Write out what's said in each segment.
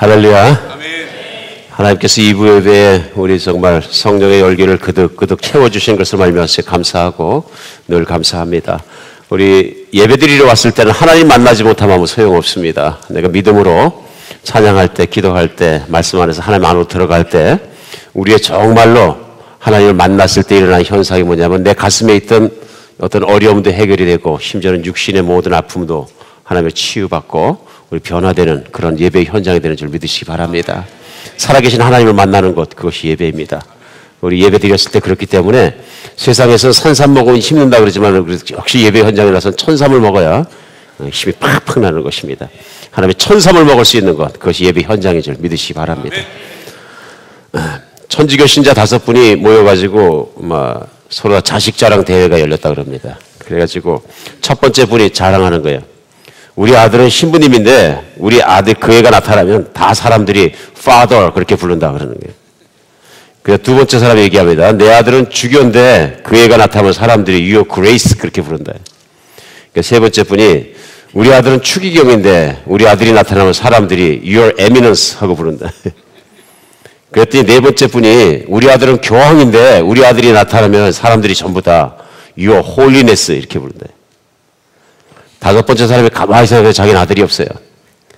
할렐루야. 하나님께서 2부 예배에 우리 정말 성령의 열기를 그득그득 채워주신 것을 말미암아 감사하고 늘 감사합니다. 우리 예배드리러 왔을 때는 하나님 만나지 못하면 아무 소용없습니다. 내가 믿음으로 찬양할 때, 기도할 때, 말씀 안에서 하나님 안으로 들어갈 때 우리의 정말로 하나님을 만났을 때 일어나는 현상이 뭐냐면 내 가슴에 있던 어떤 어려움도 해결이 되고 심지어는 육신의 모든 아픔도 하나님의 치유받고 우리 변화되는 그런 예배의 현장이 되는 줄 믿으시기 바랍니다. 살아계신 하나님을 만나는 것, 그것이 예배입니다. 우리 예배 드렸을 때 그렇기 때문에 세상에서 산삼 먹으면 힘든다 그러지만 역시 예배 현장에 나서는 천삼을 먹어야 힘이 팍팍 나는 것입니다. 하나님의 천삼을 먹을 수 있는 것, 그것이 예배 현장인 줄 믿으시기 바랍니다. 천지교 신자 5분이 모여가지고 서로 자식 자랑 대회가 열렸다 그럽니다. 그래가지고 첫 번째 분이 자랑하는 거예요. 우리 아들은 신부님인데 우리 아들 그 애가 나타나면 다 사람들이 father 그렇게 부른다 그러는 거예요. 그래서 두 번째 사람이 얘기합니다. 내 아들은 주교인데 그 애가 나타나면 사람들이 your grace 그렇게 부른다. 그러니까 세 번째 분이 우리 아들은 추기경인데 우리 아들이 나타나면 사람들이 your eminence 하고 부른다. 그랬더니 네 번째 분이 우리 아들은 교황인데 우리 아들이 나타나면 사람들이 전부 다 your holiness 이렇게 부른다. 다섯 번째 사람이 가만히 생각해서 자기는 아들이 없어요.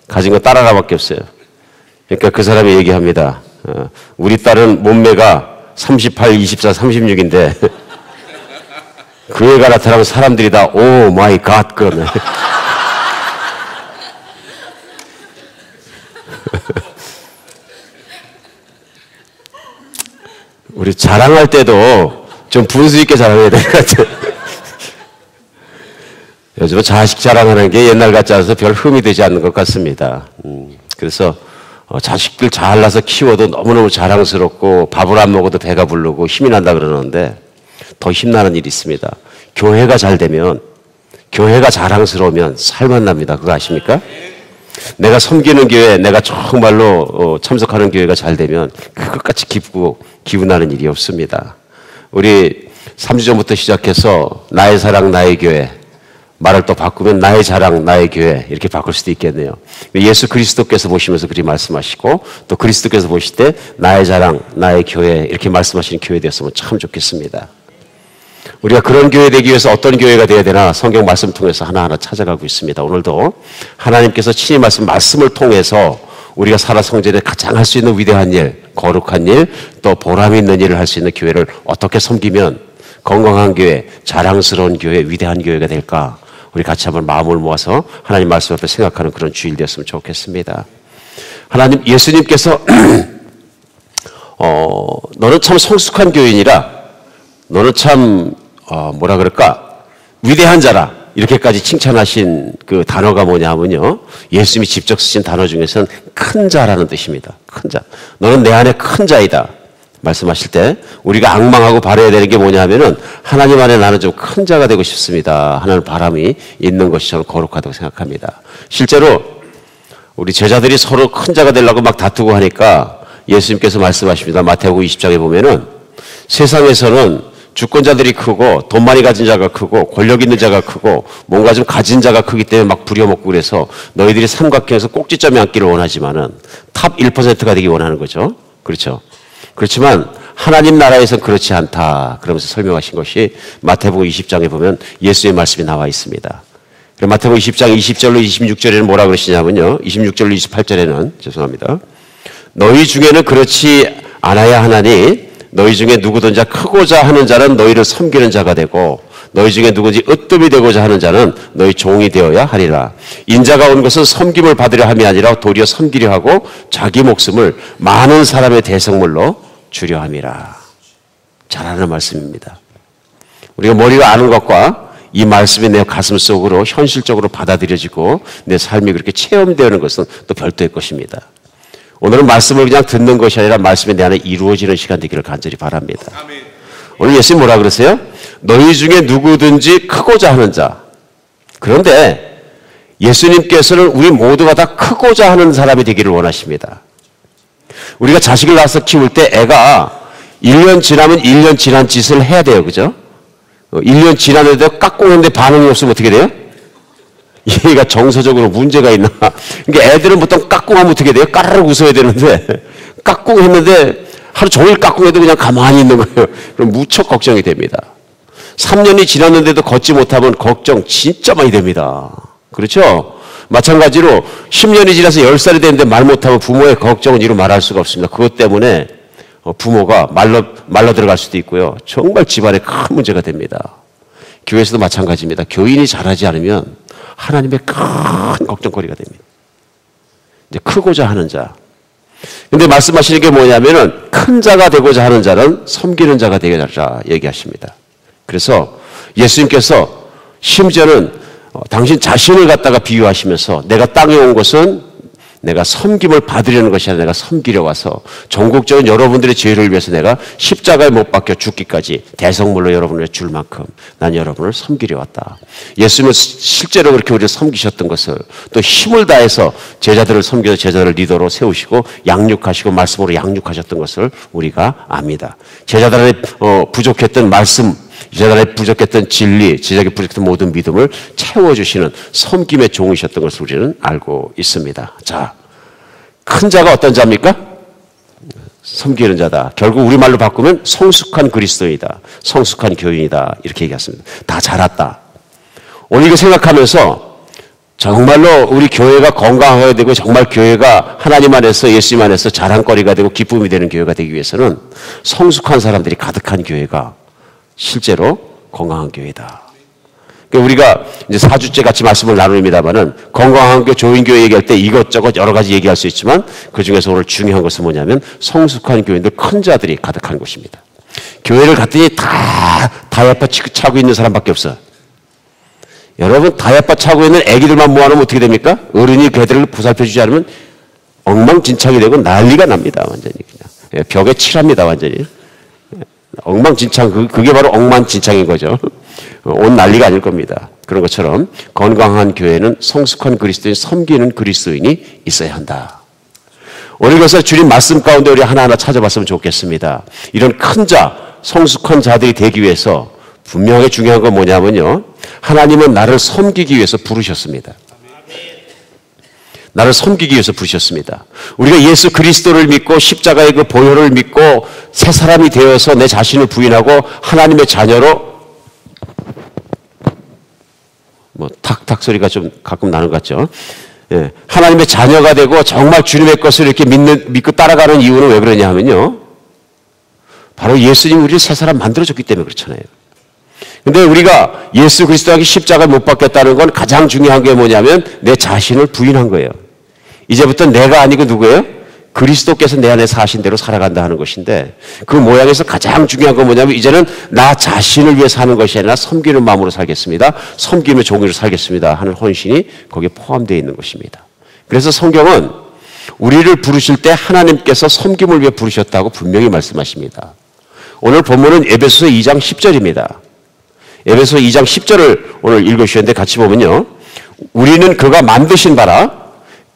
가진 거 딸 하나밖에 없어요. 그러니까 그 사람이 얘기합니다. 우리 딸은 몸매가 38, 24, 36인데 그 애가 나타나면 사람들이 다 오 마이 갓 그러네. 우리 자랑할 때도 좀 분수 있게 자랑해야 될 것 같아요. 요즘은 자식 자랑하는 게 옛날 같지 않아서 별 흠이 되지 않는 것 같습니다. 그래서 자식들 잘나서 키워도 너무너무 자랑스럽고 밥을 안 먹어도 배가 부르고 힘이 난다 그러는데 더 힘나는 일이 있습니다. 교회가 잘 되면, 교회가 자랑스러우면 살만 납니다. 그거 아십니까? 내가 섬기는 교회, 내가 정말로 참석하는 교회가 잘 되면 그것같이 기쁘고 기분나는 일이 없습니다. 우리 3주 전부터 시작해서 나의 사랑 나의 교회, 말을 또 바꾸면 나의 자랑 나의 교회 이렇게 바꿀 수도 있겠네요. 예수 그리스도께서 보시면서 그리 말씀하시고 또 그리스도께서 보실 때 나의 자랑 나의 교회 이렇게 말씀하시는 교회 되었으면 참 좋겠습니다. 우리가 그런 교회 되기 위해서 어떤 교회가 되어야 되나 성경 말씀 통해서 하나하나 찾아가고 있습니다. 오늘도 하나님께서 친히 말씀을 통해서 우리가 살아 성전에 가장 할 수 있는 위대한 일, 거룩한 일, 또 보람 있는 일을 할 수 있는 교회를 어떻게 섬기면 건강한 교회, 자랑스러운 교회, 위대한 교회가 될까? 우리 같이 한번 마음을 모아서 하나님 말씀 앞에 생각하는 그런 주일 되었으면 좋겠습니다. 하나님, 예수님께서 너는 참 성숙한 교인이라, 너는 참 뭐라 그럴까? 위대한 자라. 이렇게까지 칭찬하신 그 단어가 뭐냐 하면요. 예수님이 직접 쓰신 단어 중에서는 큰 자라는 뜻입니다. 큰 자. 너는 내 안에 큰 자이다. 말씀하실 때 우리가 앙망하고 바라야 되는 게 뭐냐 하면은 하나님 안에 나는 좀 큰 자가 되고 싶습니다 하는 바람이 있는 것이 저는 거룩하다고 생각합니다. 실제로 우리 제자들이 서로 큰 자가 되려고 막 다투고 하니까 예수님께서 말씀하십니다. 마태복음 20장에 보면은 세상에서는 주권자들이 크고 돈 많이 가진 자가 크고 권력 있는 자가 크고 뭔가 좀 가진 자가 크기 때문에 막 부려먹고 그래서 너희들이 삼각형에서 꼭지점에 앉기를 원하지만은 탑 1%가 되기 원하는 거죠. 그렇죠? 그렇지만 하나님 나라에서는 그렇지 않다 그러면서 설명하신 것이 마태복음 20장에 보면 예수의 말씀이 나와 있습니다. 마태복음 20장 20절로 26절에는 뭐라 그러시냐면요. 26절로 28절에는 죄송합니다. 너희 중에는 그렇지 않아야 하나니 너희 중에 누구든지 크고자 하는 자는 너희를 섬기는 자가 되고 너희 중에 누구든지 으뜸이 되고자 하는 자는 너희 종이 되어야 하리라. 인자가 온 것은 섬김을 받으려 함이 아니라 도리어 섬기려 하고 자기 목숨을 많은 사람의 대성물로 주려 함이라. 잘하는 말씀입니다. 우리가 머리가 아는 것과 이 말씀이 내 가슴 속으로 현실적으로 받아들여지고 내 삶이 그렇게 체험되는 것은 또 별도의 것입니다. 오늘은 말씀을 그냥 듣는 것이 아니라 말씀이 내 안에 이루어지는 시간 되기를 간절히 바랍니다. 아멘. 오늘 예수님 뭐라 그러세요? 너희 중에 누구든지 크고자 하는 자. 그런데 예수님께서는 우리 모두가 다 크고자 하는 사람이 되기를 원하십니다. 우리가 자식을 낳아서 키울 때 애가 1년 지나면 1년 지난 짓을 해야 돼요. 그죠? 1년 지났는데 깎고 있는데 반응이 없으면 어떻게 돼요? 얘가 정서적으로 문제가 있나. 그러니까 애들은 보통 까꿍하면 어떻게 돼요? 까르르 웃어야 되는데 까꿍 했는데 하루 종일 까꿍해도 그냥 가만히 있는 거예요. 그럼 무척 걱정이 됩니다. 3년이 지났는데도 걷지 못하면 걱정 진짜 많이 됩니다. 그렇죠? 마찬가지로 10년이 지나서 10살이 됐는데 말 못하면 부모의 걱정은 이루 말할 수가 없습니다. 그것 때문에 부모가 말러 들어갈 수도 있고요. 정말 집안에 큰 문제가 됩니다. 교회에서도 마찬가지입니다. 교인이 잘하지 않으면 하나님의 큰 걱정거리가 됩니다. 이제 크고자 하는 자. 근데 말씀하시는 게 뭐냐면은 큰 자가 되고자 하는 자는 섬기는 자가 되고자 얘기하십니다. 그래서 예수님께서 심지어는 당신 자신을 갖다가 비유하시면서 내가 땅에 온 것은 내가 섬김을 받으려는 것이 아니라 내가 섬기려 와서 전국적인 여러분들의 죄를 위해서 내가 십자가에 못 박혀 죽기까지 대성물로 여러분을 줄 만큼 난 여러분을 섬기려 왔다. 예수님은 실제로 그렇게 우리를 섬기셨던 것을 또 힘을 다해서 제자들을 섬겨서 제자들을 리더로 세우시고 양육하시고 말씀으로 양육하셨던 것을 우리가 압니다. 제자들의 부족했던 말씀, 제자들의 부족했던 진리, 제자들의 부족했던 모든 믿음을 채워주시는 섬김의 종이셨던 것을 우리는 알고 있습니다. 자, 큰 자가 어떤 자입니까? 섬기는 자다. 결국 우리말로 바꾸면 성숙한 그리스도이다. 성숙한 교인이다. 이렇게 얘기했습니다. 다 자랐다. 오늘 이거 생각하면서 정말로 우리 교회가 건강해야 되고 정말 교회가 하나님 안에서 예수님 안에서 자랑거리가 되고 기쁨이 되는 교회가 되기 위해서는 성숙한 사람들이 가득한 교회가 실제로 건강한 교회다. 우리가 이제 4주째 같이 말씀을 나눕니다만은 건강한 교회, 좋은 교회 얘기할 때 이것저것 여러 가지 얘기할 수 있지만 그 중에서 오늘 중요한 것은 뭐냐면 성숙한 교인들, 큰 자들이 가득한 곳입니다. 교회를 갔더니 다 다이아파 차고 있는 사람밖에 없어요. 여러분, 다이아파 차고 있는 애기들만 모아놓으면 어떻게 됩니까? 어른이 걔들을 보살펴주지 않으면 엉망진창이 되고 난리가 납니다. 완전히 그냥 벽에 칠합니다. 완전히. 엉망진창, 그게 바로 엉망진창인 거죠. 온 난리가 아닐 겁니다. 그런 것처럼 건강한 교회는 성숙한 그리스도인, 섬기는 그리스도인이 있어야 한다. 오늘 그래서 주님 말씀 가운데 우리 하나하나 찾아봤으면 좋겠습니다. 이런 큰 자, 성숙한 자들이 되기 위해서 분명히 중요한 건 뭐냐면요. 하나님은 나를 섬기기 위해서 부르셨습니다. 나를 섬기기 위해서 부르셨습니다. 우리가 예수 그리스도를 믿고 십자가의 그 보혈을 믿고 새 사람이 되어서 내 자신을 부인하고 하나님의 자녀로 탁탁 소리가 좀 가끔 나는 것 같죠. 예, 하나님의 자녀가 되고 정말 주님의 것을 이렇게 믿고 따라가는 이유는 왜 그러냐 하면요. 바로 예수님이 우리를 새 사람 만들어줬기 때문에 그렇잖아요. 근데 우리가 예수 그리스도에게 십자가에 못 박혔다는 건 가장 중요한 게 뭐냐면 내 자신을 부인한 거예요. 이제부터 내가 아니고 누구예요? 그리스도께서 내 안에 사신 대로 살아간다 하는 것인데 그 모양에서 가장 중요한 건 뭐냐면 이제는 나 자신을 위해 사는 것이 아니라 섬기는 마음으로 살겠습니다. 섬김의 종으로 살겠습니다 하는 헌신이 거기에 포함되어 있는 것입니다. 그래서 성경은 우리를 부르실 때 하나님께서 섬김을 위해 부르셨다고 분명히 말씀하십니다. 오늘 본문은 에베소서 2장 10절입니다. 에베소서 2장 10절을 오늘 읽으셨는데 같이 보면요. 우리는 그가 만드신 바라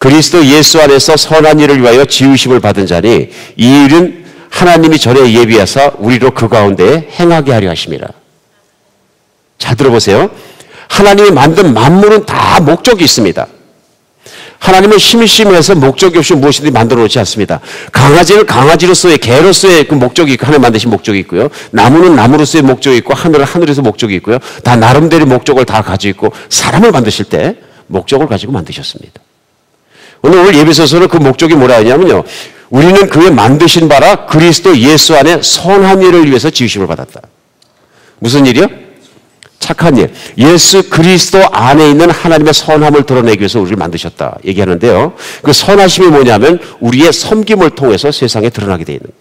그리스도 예수 안에서 선한 일을 위하여 지으심을 받은 자니 이 일은 하나님이 전에 예비하사 우리로 그 가운데 행하게 하려 하심이라. 잘 들어보세요. 하나님이 만든 만물은 다 목적이 있습니다. 하나님은 심심해서 목적이 없이 무엇이든지 만들어 놓지 않습니다. 강아지는 강아지로서의, 개로서의 그 목적이 있고, 하나님 만드신 목적이 있고요. 나무는 나무로서의 목적이 있고, 하늘은 하늘에서 목적이 있고요. 다 나름대로 목적을 다 가지고 있고, 사람을 만드실 때 목적을 가지고 만드셨습니다. 오늘 예배소서는 그 목적이 뭐라 하냐면요. 우리는 그의 만드신 바라 그리스도 예수 안에 선한 일을 위해서 지으심을 받았다. 무슨 일이요? 착한 일. 예수 그리스도 안에 있는 하나님의 선함을 드러내기 위해서 우리를 만드셨다 얘기하는데요. 그 선하심이 뭐냐면 우리의 섬김을 통해서 세상에 드러나게 되어 있는 거예요.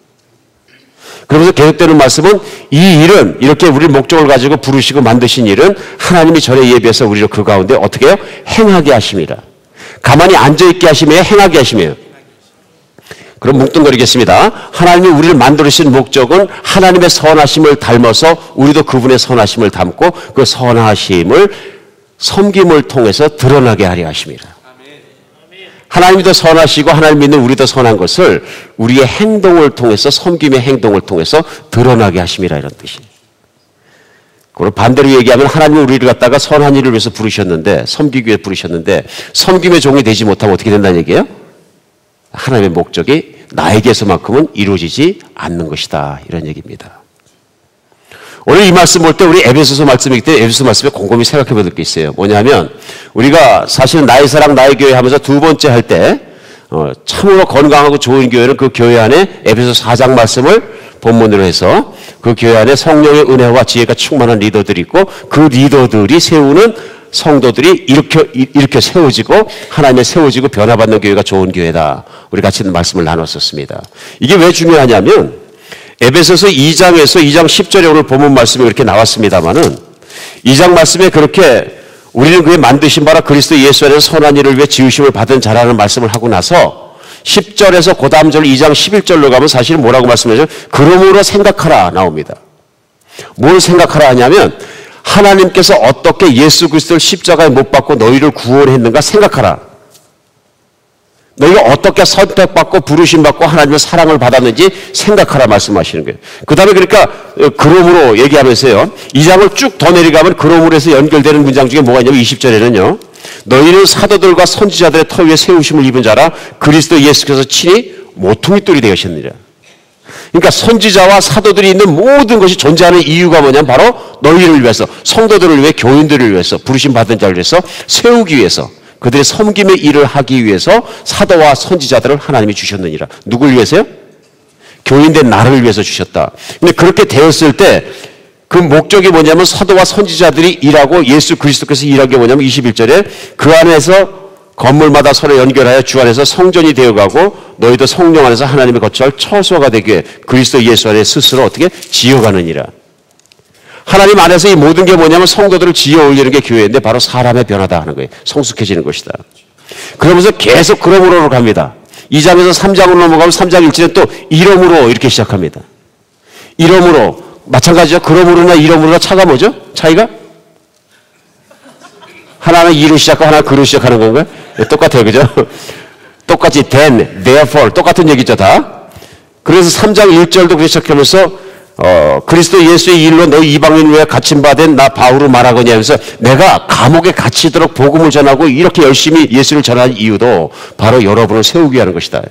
그러면서 계속되는 말씀은 이 일은 이렇게 우리 목적을 가지고 부르시고 만드신 일은 하나님이 전에 예비해서 우리를 그 가운데 어떻게 해요? 행하게 하심이라. 가만히 앉아있게 하심이에요? 행하게 하심이에요? 그럼 뭉뚱거리겠습니다. 하나님이 우리를 만들으신 목적은 하나님의 선하심을 닮아서 우리도 그분의 선하심을 닮고 그 선하심을 섬김을 통해서 드러나게 하려 하심이라. 하나님이 더 선하시고 하나님 믿는 우리도 선한 것을 우리의 행동을 통해서 섬김의 행동을 통해서 드러나게 하심이라 이런 뜻이에요. 그리고 반대로 얘기하면 하나님은 우리를 갖다가 선한 일을 위해서 부르셨는데, 섬기기 위해 부르셨는데 섬김의 종이 되지 못하면 어떻게 된다는 얘기예요? 하나님의 목적이 나에게서만큼은 이루어지지 않는 것이다, 이런 얘기입니다. 오늘 이 말씀 볼 때 우리 에베소서 말씀이기 때문에 에베소서 말씀에 곰곰이 생각해 볼 게 있어요. 뭐냐면 우리가 사실은 나의 사랑 나의 교회 하면서 두 번째 할 때 참으로 건강하고 좋은 교회는 그 교회 안에 에베소서 4장 말씀을 본문으로 해서 그 교회 안에 성령의 은혜와 지혜가 충만한 리더들이 있고 그 리더들이 세우는 성도들이 이렇게 세워지고 하나님의 세워지고 변화받는 교회가 좋은 교회다. 우리 같이 말씀을 나눴었습니다. 이게 왜 중요하냐면 에베소서 2장에서 2장 10절에 오늘 본문 말씀이 그렇게 나왔습니다마는 2장 말씀에 그렇게 우리는 그의 만드신 바라 그리스도 예수 안에서 선한 일을 위해 지으심을 받은 자라는 말씀을 하고 나서 10절에서 그 다음 절 2장 11절로 가면 사실은 뭐라고 말씀하죠? 그러므로 생각하라 나옵니다. 뭘 생각하라 하냐면 하나님께서 어떻게 예수 그리스도를 십자가에 못 박고 너희를 구원했는가 생각하라. 너희가 어떻게 선택받고 부르심받고 하나님의 사랑을 받았는지 생각하라 말씀하시는 거예요. 그 다음에 그러니까 그러므로 얘기하면서요. 이 장을 쭉 더 내려가면 그러므로 해서 연결되는 문장 중에 뭐가 있냐면 20절에는요. 너희는 사도들과 선지자들의 터 위에 세우심을 입은 자라 그리스도 예수께서 친히 모퉁이 돌이 되셨느니라. 그러니까 선지자와 사도들이 있는 모든 것이 존재하는 이유가 뭐냐면 바로 너희를 위해서, 성도들을 위해, 교인들을 위해서, 부르심 받은 자를 위해서 세우기 위해서, 그들의 섬김의 일을 하기 위해서 사도와 선지자들을 하나님이 주셨느니라. 누굴 위해서요? 교인된 나를 위해서 주셨다. 근데 그렇게 되었을 때 그 목적이 뭐냐면 사도와 선지자들이 일하고 예수 그리스도께서 일한 게 뭐냐면 21절에 그 안에서 건물마다 서로 연결하여 주 안에서 성전이 되어가고 너희도 성령 안에서 하나님의 거처할 처소가 되게 그리스도 예수 안에 스스로 어떻게 지어가느니라. 하나님 안에서 이 모든 게 뭐냐면 성도들을 지어 올리는 게 교회인데 바로 사람의 변화다 하는 거예요. 성숙해지는 것이다. 그러면서 계속 그러므로로 갑니다. 2장에서 3장으로 넘어가면 3장 1절에 또 이러므로 이렇게 시작합니다. 이러므로 마찬가지죠. 그러므로나 이러므로나 차가 뭐죠? 차이가? 하나는 이로 시작하고 하나는 그로 시작하는 건가요? 네, 똑같아요. 그죠? 똑같이 then, therefore 똑같은 얘기죠 다. 그래서 3장 1절도 그렇게 시작하면서 그리스도 예수의 일로 너희 이방인 외에 갇힌 바 된 나 바울을 말하거니 하면서 내가 감옥에 갇히도록 복음을 전하고 이렇게 열심히 예수를 전하는 이유도 바로 여러분을 세우기 위한 것이다.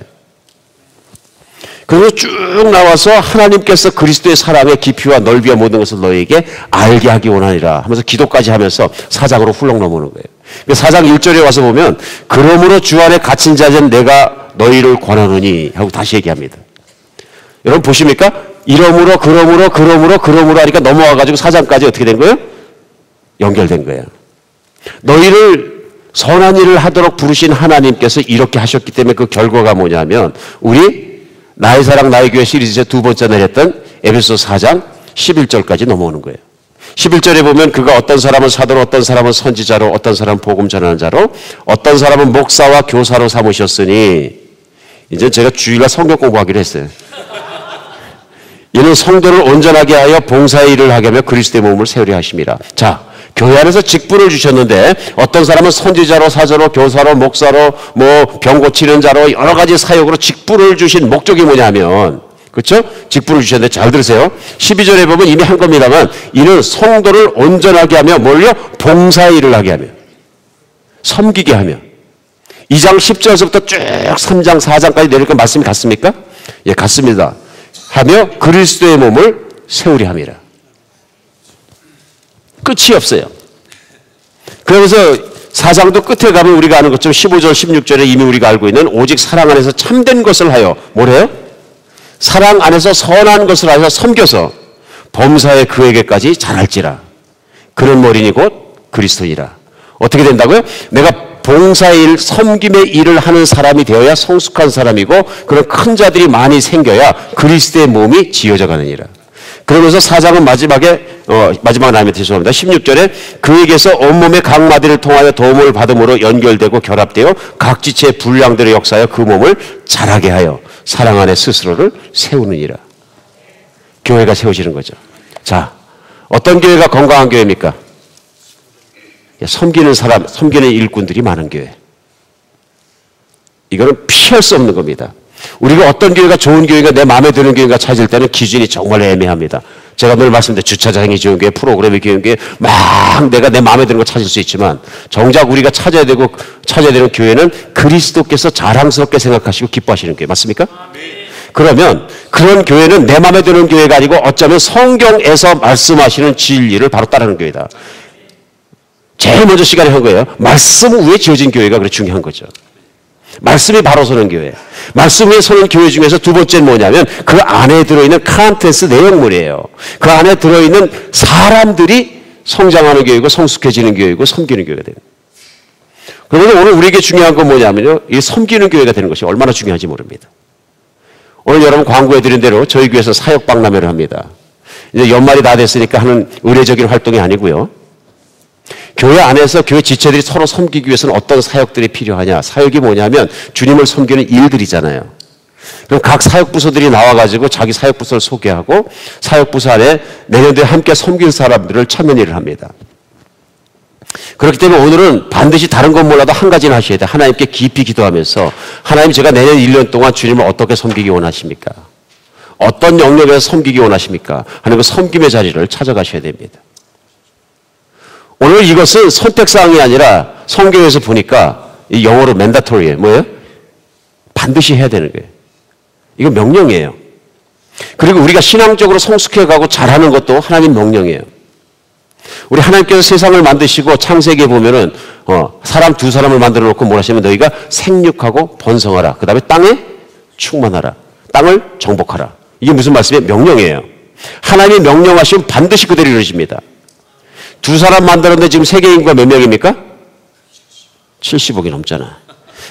그리고 쭉 나와서 하나님께서 그리스도의 사랑의 깊이와 넓이와 모든 것을 너희에게 알게 하기 원하니라 하면서 기도까지 하면서 4장으로 훌렁 넘어오는 거예요. 4장 1절에 와서 보면 그러므로 주 안에 갇힌 자는 내가 너희를 권하노니 하고 다시 얘기합니다. 여러분 보십니까? 이러므로 그러므로 하니까 넘어와가지고 4장까지 어떻게 된 거예요? 연결된 거예요. 너희를 선한 일을 하도록 부르신 하나님께서 이렇게 하셨기 때문에 그 결과가 뭐냐면 우리 나의 사랑 나의 교회 시리즈에서 두 번째 내렸던 에베소서 4장 11절까지 넘어오는 거예요. 11절에 보면 그가 어떤 사람은 사도로 어떤 사람은 선지자로 어떤 사람은 복음 전하는 자로 어떤 사람은 목사와 교사로 삼으셨으니 이제 제가 주일날 성경 공부하기로 했어요. 이는 성도를 온전하게 하여 봉사의 일을 하게 하며 그리스도의 몸을 세우려 하심이라. 자, 교회 안에서 직분을 주셨는데 어떤 사람은 선지자로 사자로 교사로 목사로 병 고치는 자로 여러 가지 사역으로 직분을 주신 목적이 뭐냐면 그렇죠? 직분을 주셨는데 잘 들으세요. 12절에 보면 이미 한 겁니다만 이는 성도를 온전하게 하며 뭘요? 봉사의 일을 하게 하며 섬기게 하며 2장 10절에서부터 쭉 3장 4장까지 내릴 건 말씀이 같습니까? 예, 같습니다. 하며 그리스도의 몸을 세우려 함이라. 끝이 없어요. 그러면서 4장도 끝에 가면 우리가 아는 것처럼 15절 16절에 이미 우리가 알고 있는 오직 사랑 안에서 참된 것을 하여 뭐래요? 사랑 안에서 선한 것을 하여 섬겨서 범사에 그에게까지 자랄지라. 그는 머리니 곧 그리스도이라. 어떻게 된다고요? 내가 봉사의 일, 섬김의 일을 하는 사람이 되어야 성숙한 사람이고 그런 큰 자들이 많이 생겨야 그리스도의 몸이 지어져 가느니라. 그러면서 4장은 마지막은 아니면 죄송합니다. 16절에 그에게서 온몸의 각 마디를 통하여 도움을 받음으로 연결되고 결합되어 각 지체의 분량들을 역사하여 그 몸을 자라게 하여 사랑 안에 스스로를 세우느니라. 교회가 세워지는 거죠. 자, 어떤 교회가 건강한 교회입니까? 섬기는 사람, 섬기는 일꾼들이 많은 교회. 이거는 피할 수 없는 겁니다. 우리가 어떤 교회가 좋은 교회가 내 마음에 드는 교회가 찾을 때는 기준이 정말 애매합니다. 제가 늘 말씀드린 주차장이 좋은 교회, 프로그램이 좋은 교회, 막 내가 내 마음에 드는 거 찾을 수 있지만 정작 우리가 찾아야 되는 교회는 그리스도께서 자랑스럽게 생각하시고 기뻐하시는 교회. 맞습니까? 그러면 그런 교회는 내 마음에 드는 교회가 아니고 어쩌면 성경에서 말씀하시는 진리를 바로 따르는 교회다. 제일 먼저 시간에 한 거예요. 말씀 위에 지어진 교회가 그래 중요한 거죠. 말씀이 바로 서는 교회. 말씀 위에 서는 교회 중에서 두 번째는 뭐냐면 그 안에 들어있는 컨텐츠 내용물이에요. 그 안에 들어있는 사람들이 성장하는 교회고 성숙해지는 교회고 섬기는 교회가 되는. 그러면 오늘 우리에게 중요한 건 뭐냐면요. 이 섬기는 교회가 되는 것이 얼마나 중요한지 모릅니다. 오늘 여러분 광고해드린 대로 저희 교회에서 사역박람회를 합니다. 이제 연말이 다 됐으니까 하는 의례적인 활동이 아니고요. 교회 안에서 교회 지체들이 서로 섬기기 위해서는 어떤 사역들이 필요하냐. 사역이 뭐냐면 주님을 섬기는 일들이잖아요. 그럼 각 사역부서들이 나와가지고 자기 사역부서를 소개하고 사역부서 안에 내년도에 함께 섬길 사람들을 찾는 일을 합니다. 그렇기 때문에 오늘은 반드시 다른 건 몰라도 한 가지는 하셔야 돼요. 하나님께 깊이 기도하면서 하나님 제가 내년 1년 동안 주님을 어떻게 섬기기 원하십니까? 어떤 영역에서 섬기기 원하십니까? 하는 그 섬김의 자리를 찾아가셔야 됩니다. 오늘 이것은 선택사항이 아니라 성경에서 보니까 이 영어로 mandatory예요. 뭐예요? 반드시 해야 되는 거예요. 이거 명령이에요. 그리고 우리가 신앙적으로 성숙해가고 잘하는 것도 하나님 명령이에요. 우리 하나님께서 세상을 만드시고 창세기에 보면은 사람 두 사람을 만들어 놓고 뭐라 하시면 너희가 생육하고 번성하라. 그 다음에 땅에 충만하라. 땅을 정복하라. 이게 무슨 말씀이에요? 명령이에요. 하나님이 명령하시면 반드시 그대로 이루어집니다. 두 사람 만들었는데 지금 세계 인구가 몇 명입니까? 70억이 넘잖아.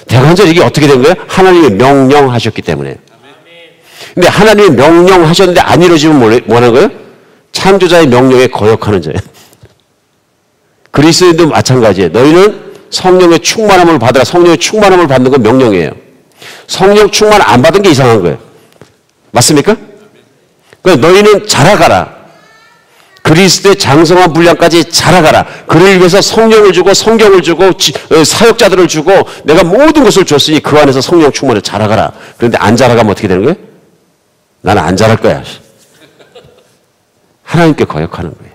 대관절 이게 어떻게 된 거예요? 하나님이 명령하셨기 때문에. 근데 하나님이 명령하셨는데 안 이루어지면 뭐 하는 거예요? 창조자의 명령에 거역하는 자예요. 그리스도인도 마찬가지예요. 너희는 성령의 충만함을 받으라. 성령의 충만함을 받는 건 명령이에요. 성령 충만 안 받은 게 이상한 거예요. 맞습니까? 그러니까 너희는 자라가라. 그리스도의 장성한 분량까지 자라가라. 그를 위해서 성령을 주고 성경을 주고 사역자들을 주고 내가 모든 것을 줬으니 그 안에서 성령 충만을 자라가라. 그런데 안 자라가면 어떻게 되는 거예요? 나는 안 자랄 거야. 하나님께 거역하는 거예요.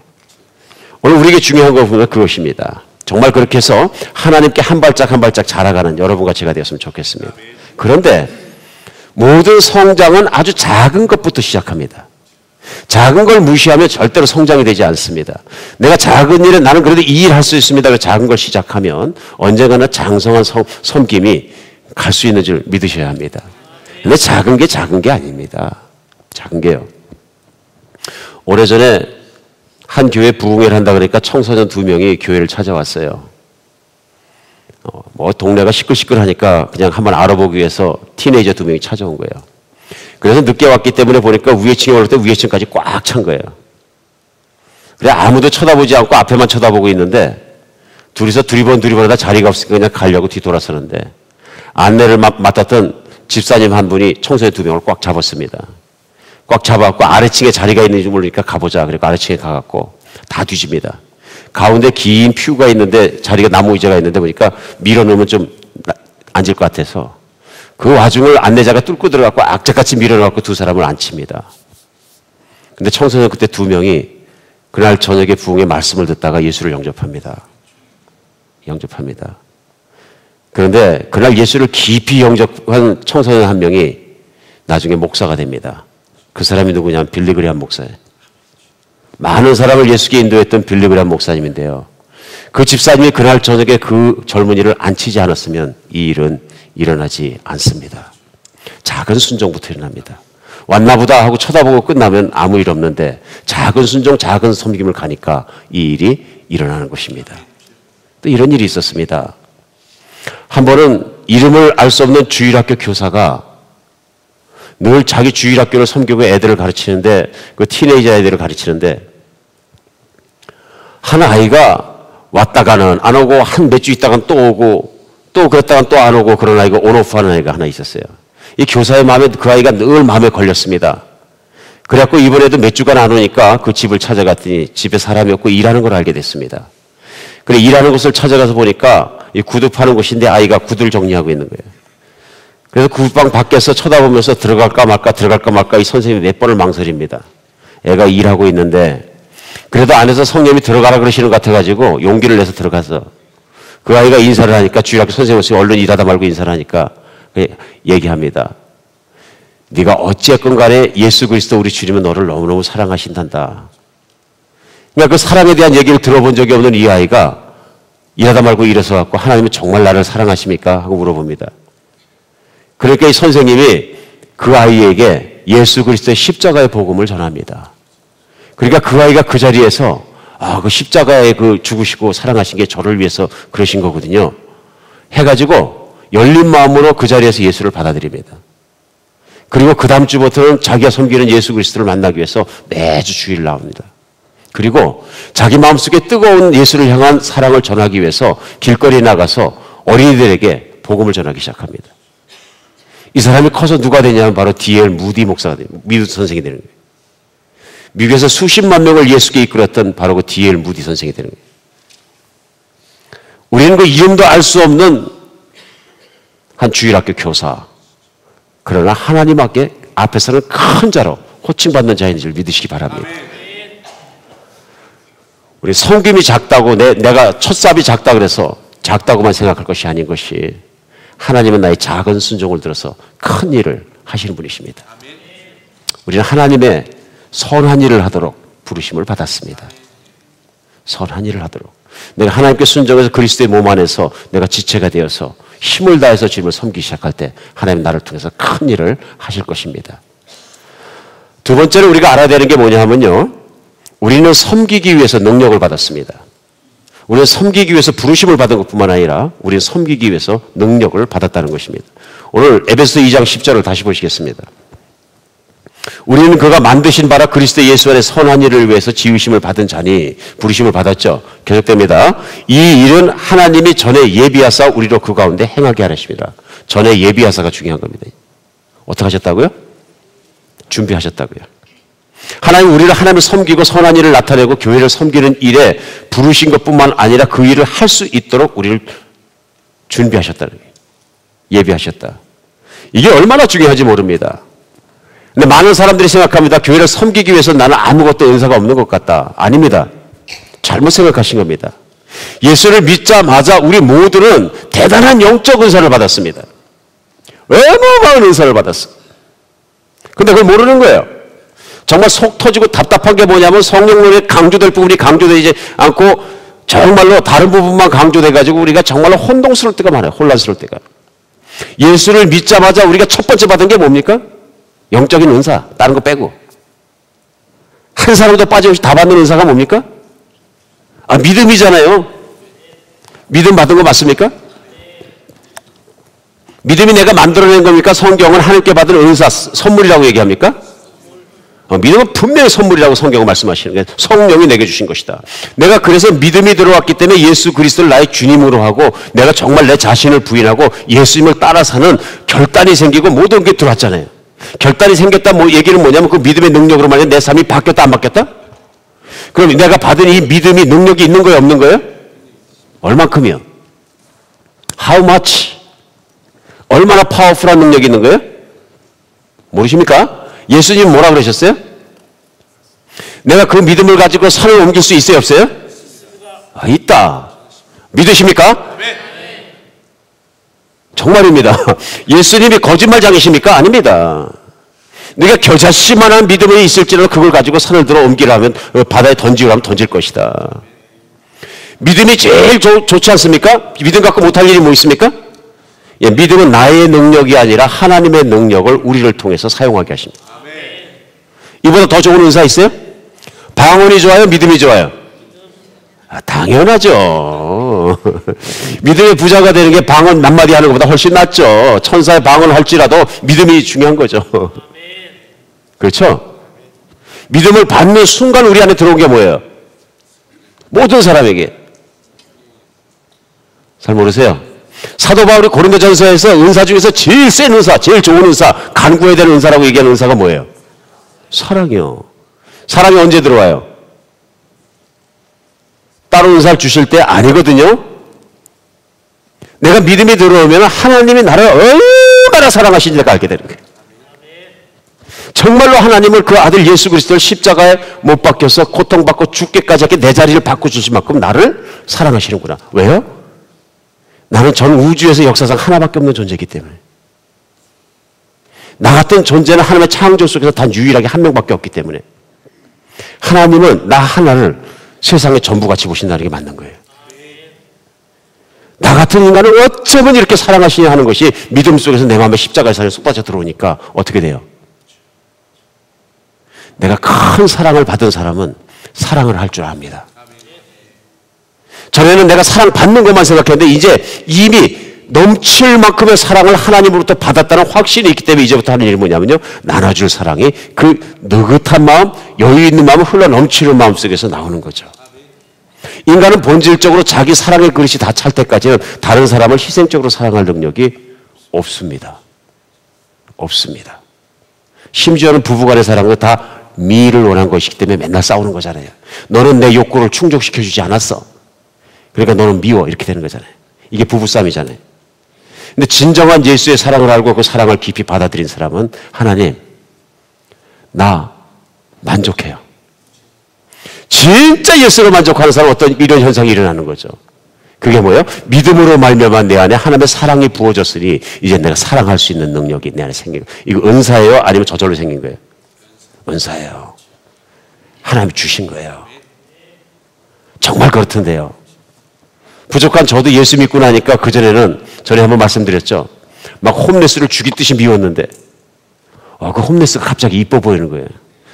오늘 우리에게 중요한 거 보면 그것입니다. 정말 그렇게 해서 하나님께 한 발짝 한 발짝 자라가는 여러분과 제가 되었으면 좋겠습니다. 그런데 모든 성장은 아주 작은 것부터 시작합니다. 작은 걸 무시하면 절대로 성장이 되지 않습니다. 내가 작은 일은 나는 그래도 이 일 할 수 있습니다. 작은 걸 시작하면 언젠가는 장성한 섬김이 갈 수 있는 줄 믿으셔야 합니다. 근데 작은 게 아닙니다. 작은 게요. 오래전에 한 교회 부흥회를 한다 그러니까 청소년 2명이 교회를 찾아왔어요. 뭐 동네가 시끌시끌하니까 그냥 한번 알아보기 위해서 티네이저 2명이 찾아온 거예요. 그래서 늦게 왔기 때문에 보니까 위에층에 올릴 때 위에층까지 꽉 찬 거예요. 그래 아무도 쳐다보지 않고 앞에만 쳐다보고 있는데 둘이서 두리번두리번 자리가 없으니까 그냥 가려고 뒤돌아서는데 안내를 맡았던 집사님 한 분이 청소년 2명을 꽉 잡았습니다. 꽉 잡아갖고 아래층에 자리가 있는지 모르니까 가보자. 그리고 아래층에 가갖고 다 뒤집니다. 가운데 긴 퓨가 있는데 자리가 나무 의자가 있는데 보니까 밀어놓으면 좀 앉을 것 같아서 그 와중을 안내자가 뚫고 들어갖고 악착같이 밀어넣고 두 사람을 앉힙니다. 근데 청소년 그때 2명이 그날 저녁에 부흥의 말씀을 듣다가 예수를 영접합니다. 그런데 그날 예수를 깊이 영접한 청소년 한 명이 나중에 목사가 됩니다. 그 사람이 누구냐면 빌리그레함 목사예요. 많은 사람을 예수께 인도했던 빌리그레함 목사님인데요. 그 집사님이 그날 저녁에 그 젊은이를 앉히지 않았으면 이 일은 일어나지 않습니다. 작은 순종부터 일어납니다. 왔나보다 하고 쳐다보고 끝나면 아무 일 없는데 작은 순종, 작은 섬김을 가니까 이 일이 일어나는 것입니다. 또 이런 일이 있었습니다. 한 번은 이름을 알 수 없는 주일학교 교사가 늘 자기 주일학교를 섬기고 애들을 가르치는데 그 티네이저 애들을 가르치는데 한 아이가 왔다가는 안 오고 한 몇 주 있다가는 또 오고 또 그랬다가는 또 안 오고 그런 아이가 온오프 하는 아이가 하나 있었어요. 이 교사의 마음에 그 아이가 늘 마음에 걸렸습니다. 그래갖고 이번에도 몇 주간 안 오니까 그 집을 찾아갔더니 집에 사람이 없고 일하는 걸 알게 됐습니다. 그래 일하는 곳을 찾아가서 보니까 이 구두 파는 곳인데 아이가 구두를 정리하고 있는 거예요. 그래서 구두방 밖에서 쳐다보면서 들어갈까 말까 이 선생님이 몇 번을 망설입니다. 애가 일하고 있는데 그래도 안에서 성령이 들어가라 그러시는 것 같아가지고 용기를 내서 들어가서 그 아이가 인사를 하니까 주일학교 선생님이 얼른 일하다 말고 인사를 하니까 얘기합니다. 네가 어찌했건 간에 예수 그리스도 우리 주님은 너를 너무너무 사랑하신단다. 그러니까 그 사랑에 대한 얘기를 들어본 적이 없는 이 아이가 일하다 말고 일어서 갖고 하나님은 정말 나를 사랑하십니까? 하고 물어봅니다. 그러니까 이 선생님이 그 아이에게 예수 그리스도의 십자가의 복음을 전합니다. 그러니까 그 아이가 그 자리에서 그 십자가에 그 죽으시고 사랑하신 게 저를 위해서 그러신 거거든요. 해가지고 열린 마음으로 그 자리에서 예수를 받아들입니다. 그리고 그 다음 주부터는 자기가 섬기는 예수 그리스도를 만나기 위해서 매주 주일 나옵니다. 그리고 자기 마음속에 뜨거운 예수를 향한 사랑을 전하기 위해서 길거리에 나가서 어린이들에게 복음을 전하기 시작합니다. 이 사람이 커서 누가 되냐면 바로 D.L. 무디 목사가 돼요. 미국 선생이 되는 거예요. 미국에서 수십만 명을 예수께 이끌었던 바로 그 D.L. 무디 선생이 되는 거예요. 우리는 그 이름도 알 수 없는 한 주일학교 교사, 그러나 하나님 앞에서는 큰 자로 호칭받는 자인 줄 믿으시기 바랍니다. 우리 성김이 작다고 내가 첫삽이 작다 그래서 작다고만 생각할 것이 아닌 것이 하나님은 나의 작은 순종을 들어서 큰 일을 하시는 분이십니다. 우리는 하나님의 선한 일을 하도록 부르심을 받았습니다. 선한 일을 하도록. 내가 하나님께 순종해서 그리스도의 몸 안에서 내가 지체가 되어서 힘을 다해서 주님을 섬기기 시작할 때 하나님 나를 통해서 큰 일을 하실 것입니다. 두 번째로 우리가 알아야 되는 게 뭐냐 하면요. 우리는 섬기기 위해서 능력을 받았습니다. 우리는 섬기기 위해서 부르심을 받은 것뿐만 아니라 우리는 섬기기 위해서 능력을 받았다는 것입니다. 오늘 에베소 2장 10절을 다시 보시겠습니다. 우리는 그가 만드신 바라 그리스도 예수 안에 선한 일을 위해서 지으심을 받은 자니 부르심을 받았죠. 계속됩니다. 이 일은 하나님이 전에 예비하사 우리로 그 가운데 행하게 하셨습니다. 전에 예비하사가 중요한 겁니다. 어떻게 하셨다고요? 준비하셨다고요. 하나님 우리를 하나님을 섬기고 선한 일을 나타내고 교회를 섬기는 일에 부르신 것뿐만 아니라 그 일을 할 수 있도록 우리를 준비하셨다는 거예요. 예비하셨다. 이게 얼마나 중요한지 모릅니다. 근데 많은 사람들이 생각합니다. 교회를 섬기기 위해서 나는 아무것도 은사가 없는 것 같다. 아닙니다. 잘못 생각하신 겁니다. 예수를 믿자마자 우리 모두는 대단한 영적 은사를 받았습니다. 어마어마한 은사를 받았어. 근데 그걸 모르는 거예요. 정말 속 터지고 답답한 게 뭐냐면 성령론에 강조될 부분이 강조되지 않고 정말로 다른 부분만 강조돼가지고 우리가 정말로 혼동스러울 때가 많아요. 혼란스러울 때가. 예수를 믿자마자 우리가 첫 번째 받은 게 뭡니까? 영적인 은사. 다른 거 빼고. 한 사람도 빠짐없이 다 받는 은사가 뭡니까? 믿음이잖아요. 믿음 받은 거 맞습니까? 믿음이 내가 만들어낸 겁니까? 성경은 하나님께 받은 은사, 선물이라고 얘기합니까? 믿음은 분명히 선물이라고 성경은 말씀하시는 거예요. 성령이 내게 주신 것이다. 내가 그래서 믿음이 들어왔기 때문에 예수 그리스도를 나의 주님으로 하고 내가 정말 내 자신을 부인하고 예수님을 따라 사는 결단이 생기고 모든 게 들어왔잖아요. 결단이 생겼다 얘기는 뭐냐면 그 믿음의 능력으로 말하면 내 삶이 바뀌었다 안 바뀌었다? 그럼 내가 받은 이 믿음이 능력이 있는 거예요 없는 거예요? 얼만큼이요? How much? 얼마나 파워풀한 능력이 있는 거예요? 모르십니까? 예수님 뭐라 그러셨어요? 내가 그 믿음을 가지고 산을 옮길 수 있어요 없어요? 있다. 믿으십니까? 정말입니다. 예수님이 거짓말장이십니까? 아닙니다. 네가 겨자씨만한 믿음이 있을지라도 그걸 가지고 산을 들어 옮기라면 바다에 던지라면 던질 것이다. 믿음이 제일 좋지 않습니까? 믿음 갖고 못할 일이 뭐 있습니까? 믿음은 나의 능력이 아니라 하나님의 능력을 우리를 통해서 사용하게 하십니다. 이보다 더 좋은 은사 있어요? 방언이 좋아요? 믿음이 좋아요? 당연하죠. 믿음의 부자가 되는 게 방언 몇 마디 하는 것보다 훨씬 낫죠. 천사의 방언을 할지라도 믿음이 중요한 거죠. 그렇죠? 믿음을 받는 순간 우리 안에 들어온 게 뭐예요? 모든 사람에게. 잘 모르세요? 사도 바울이 고린도전서에서 은사 중에서 제일 센 은사, 제일 좋은 은사, 간구해야 되는 은사라고 얘기하는 은사가 뭐예요? 사랑이요. 사랑이 언제 들어와요? 따로 은사를 주실 때 아니거든요. 내가 믿음이 들어오면 하나님이 나를 얼마나 사랑하시는지 내가 알게 되는 거예요. 정말로 하나님을 그 아들 예수 그리스도를 십자가에 못 박혀서 고통받고 죽게까지 하게 내 자리를 바꿔주실 만큼 나를 사랑하시는구나. 왜요? 나는 전 우주에서 역사상 하나밖에 없는 존재이기 때문에. 나 같은 존재는 하나님의 창조 속에서 단 유일하게 한 명밖에 없기 때문에 하나님은 나 하나를 세상의 전부같이 보신다는 게 맞는 거예요. 나 같은 인간을 어쩌면 이렇게 사랑하시냐 하는 것이 믿음 속에서 내 마음에 십자가의 사랑이 쏙 빠져 들어오니까 어떻게 돼요? 내가 큰 사랑을 받은 사람은 사랑을 할 줄 압니다. 전에는 내가 사랑받는 것만 생각했는데 이제 이미 넘칠 만큼의 사랑을 하나님으로부터 받았다는 확신이 있기 때문에 이제부터 하는 일이 뭐냐면요, 나눠줄 사랑이 그 느긋한 마음, 여유 있는 마음, 흘러 넘치는 마음 속에서 나오는 거죠. 인간은 본질적으로 자기 사랑의 그릇이 다 찰 때까지는 다른 사람을 희생적으로 사랑할 능력이 없습니다. 없습니다. 심지어는 부부간의 사랑도 다 미를 원한 것이기 때문에 맨날 싸우는 거잖아요. 너는 내 욕구를 충족시켜주지 않았어. 그러니까 너는 미워. 이렇게 되는 거잖아요. 이게 부부싸움이잖아요. 근데 진정한 예수의 사랑을 알고 그 사랑을 깊이 받아들인 사람은 하나님, 나 만족해요. 진짜 예수로 만족하는 사람은 어떤 이런 현상이 일어나는 거죠. 그게 뭐예요? 믿음으로 말미암아 내 안에 하나님의 사랑이 부어졌으니 이제 내가 사랑할 수 있는 능력이 내 안에 생긴 거예요. 이거 은사예요? 아니면 저절로 생긴 거예요? 은사예요. 하나님이 주신 거예요. 정말 그렇던데요. 부족한 저도 예수 믿고 나니까 그전에는 전에 한번 말씀드렸죠. 막 홈레스를 죽이듯이 미웠는데 그 홈레스가 갑자기 이뻐 보이는 거예요.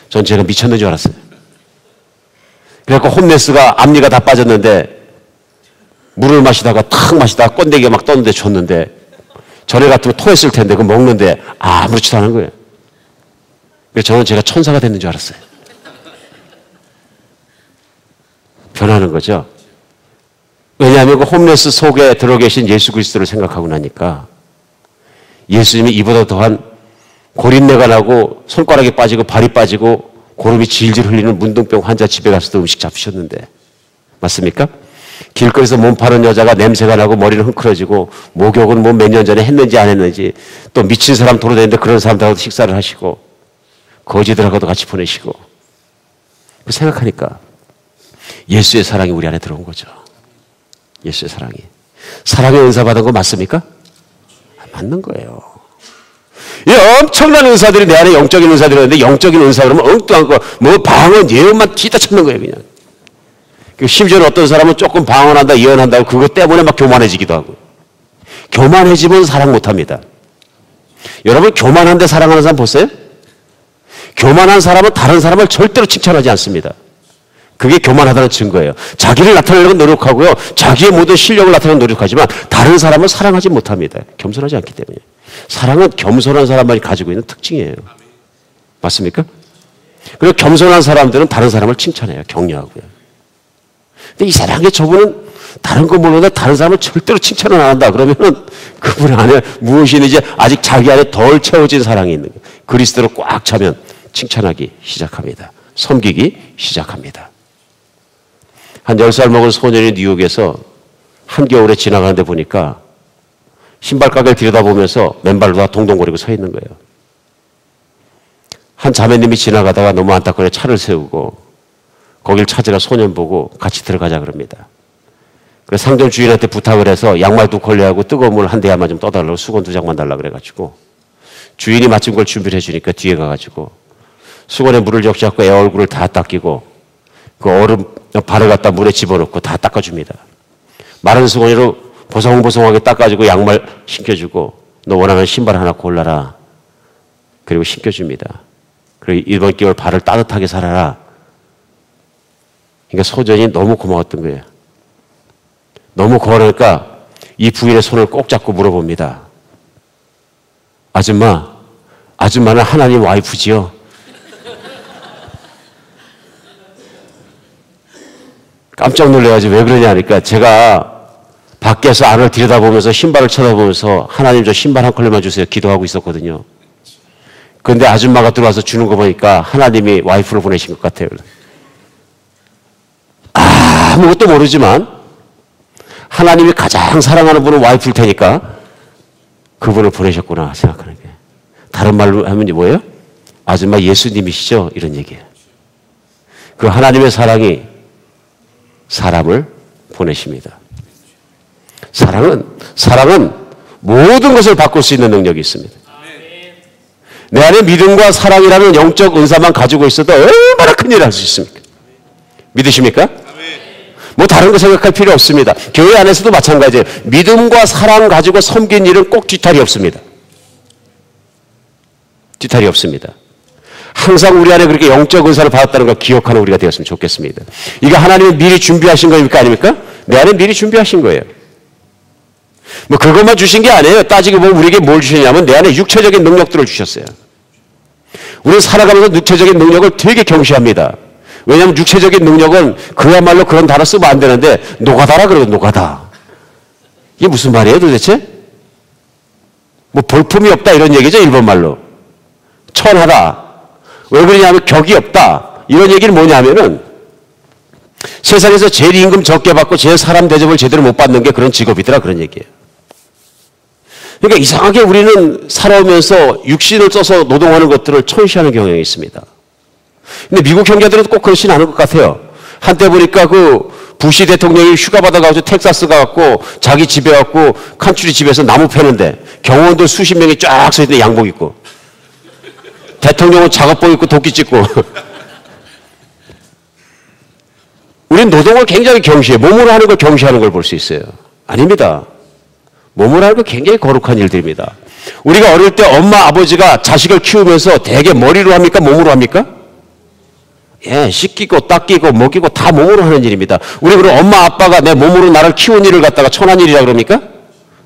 전 제가 미쳤는 줄 알았어요. 그래갖고 홈레스가 앞니가 다 빠졌는데 물을 마시다가 탁 마시다가 건데기가 막 떴는데 줬는데 전에 같으면 토했을 텐데 그거 먹는데 아무렇지도 않은 거예요. 그래서 저는 제가 천사가 됐는 줄 알았어요. 변하는 거죠. 왜냐하면 그 홈레스 속에 들어 계신 예수 그리스도를 생각하고 나니까 예수님이 이보다 더한 고린내가 나고 손가락이 빠지고 발이 빠지고 고름이 질질 흘리는 문둥병 환자 집에 가서도 음식 잡수셨는데 맞습니까? 길거리에서 몸 파는 여자가 냄새가 나고 머리는 흥크러지고 목욕은 뭐 몇 년 전에 했는지 안 했는지 또 미친 사람 돌아다니는데 그런 사람들하고도 식사를 하시고 거지들하고도 같이 보내시고 그 생각하니까 예수의 사랑이 우리 안에 들어온 거죠. 예수의 사랑이. 사랑의 은사 받은 거 맞습니까? 맞는 거예요. 이 엄청난 은사들이 내 안에 영적인 은사들이 있는데 영적인 은사 그러면 엉뚱한 거, 뭐 방언, 예언만 뒤다 찾는 거예요, 그냥. 심지어는 어떤 사람은 조금 방언한다, 예언한다고 그것 때문에 막 교만해지기도 하고. 교만해지면 사랑 못 합니다. 여러분, 교만한데 사랑하는 사람 보세요? 교만한 사람은 다른 사람을 절대로 칭찬하지 않습니다. 그게 교만하다는 증거예요. 자기를 나타내려고 노력하고요. 자기의 모든 실력을 나타내려고 노력하지만 다른 사람을 사랑하지 못합니다. 겸손하지 않기 때문에. 사랑은 겸손한 사람만이 가지고 있는 특징이에요. 맞습니까? 그리고 겸손한 사람들은 다른 사람을 칭찬해요. 격려하고요. 근데 이 사랑의 저분은 다른 거 모르는데 다른 사람을 절대로 칭찬을 안 한다. 그러면은 그분 안에 무엇이 있는지 아직 자기 안에 덜 채워진 사랑이 있는 거예요. 그리스도로 꽉 차면 칭찬하기 시작합니다. 섬기기 시작합니다. 한 10살 먹은 소년이 뉴욕에서 한겨울에 지나가는데 보니까 신발 가게를 들여다보면서 맨발로 다 동동거리고 서 있는 거예요. 한 자매님이 지나가다가 너무 안타까워 차를 세우고 거길 찾으라 소년 보고 같이 들어가자 그럽니다. 그래서 상점 주인한테 부탁을 해서 양말 2컬레하고 뜨거운 물 한 대야만 좀 떠달라고 수건 2장만 달라고 그래가지고 주인이 마침 그걸 준비를 해주니까 뒤에 가가지고 수건에 물을 적셔갖고 애 얼굴을 다 닦이고 그 얼음 발을 갖다 물에 집어넣고 다 닦아줍니다. 마른 수건으로 보송보송하게 닦아주고 양말 신겨주고 너 원하는 신발 하나 골라라. 그리고 신겨줍니다. 그리고 이번 겨울 발을 따뜻하게 살아라. 그러니까 소전이 너무 고마웠던 거예요. 너무 고마우니까 이 부인의 손을 꼭 잡고 물어봅니다. 아줌마는 하나님 와이프지요? 깜짝 놀래가지고 왜 그러냐 하니까 제가 밖에서 안을 들여다보면서 신발을 쳐다보면서 하나님 저 신발 한 컬레만 주세요 기도하고 있었거든요. 그런데 아줌마가 들어와서 주는 거 보니까 하나님이 와이프를 보내신 것 같아요. 아무것도 모르지만 하나님이 가장 사랑하는 분은 와이프일 테니까 그분을 보내셨구나 생각하는 게. 다른 말로 하면 뭐예요? 아줌마 예수님이시죠? 이런 얘기예요. 그 하나님의 사랑이 사람을 보내십니다. 사랑은 모든 것을 바꿀 수 있는 능력이 있습니다. 내 안에 믿음과 사랑이라는 영적 은사만 가지고 있어도 얼마나 큰일을 할 수 있습니까? 믿으십니까? 뭐 다른 거 생각할 필요 없습니다. 교회 안에서도 마찬가지예요. 믿음과 사랑 가지고 섬긴 일은 꼭 뒤탈이 없습니다. 뒤탈이 없습니다. 항상 우리 안에 그렇게 영적 은사를 받았다는 걸 기억하는 우리가 되었으면 좋겠습니다. 이게 하나님이 미리 준비하신 겁니까? 아닙니까? 내 안에 미리 준비하신 거예요. 뭐 그것만 주신 게 아니에요. 따지고 보면 우리에게 뭘 주셨냐면 내 안에 육체적인 능력들을 주셨어요. 우리는 살아가면서 육체적인 능력을 되게 경시합니다. 왜냐하면 육체적인 능력은 그야말로 그런 단어 쓰면 안 되는데 노가다라 그래요. 노가다. 이게 무슨 말이에요 도대체? 뭐 볼품이 없다 이런 얘기죠. 일본말로. 천하다. 왜 그러냐면 격이 없다. 이런 얘기는 뭐냐면은 세상에서 제일 임금 적게 받고 제일 사람 대접을 제대로 못 받는 게 그런 직업이더라 그런 얘기예요. 그러니까 이상하게 우리는 살아오면서 육신을 써서 노동하는 것들을 천시하는 경향이 있습니다. 근데 미국 형제들은 꼭 그렇진 않은 것 같아요. 한때 보니까 그 부시 대통령이 휴가 받아가지고 텍사스 가갖고 자기 집에 갖고 칸츄리 집에서 나무 패는데 경호원들 수십 명이 쫙 서 있는데 양복 입고 대통령은 작업복 입고 도끼 찍고 우리는 노동을 굉장히 경시해. 몸으로 하는 걸 경시하는 걸 볼 수 있어요. 아닙니다. 몸으로 하는 건 굉장히 거룩한 일들입니다. 우리가 어릴 때 엄마 아버지가 자식을 키우면서 대개 머리로 합니까? 몸으로 합니까? 예, 씻기고 닦이고 먹이고 다 몸으로 하는 일입니다. 우리 그럼 엄마 아빠가 내 몸으로 나를 키운 일을 갖다가 천한 일이라 그럽니까?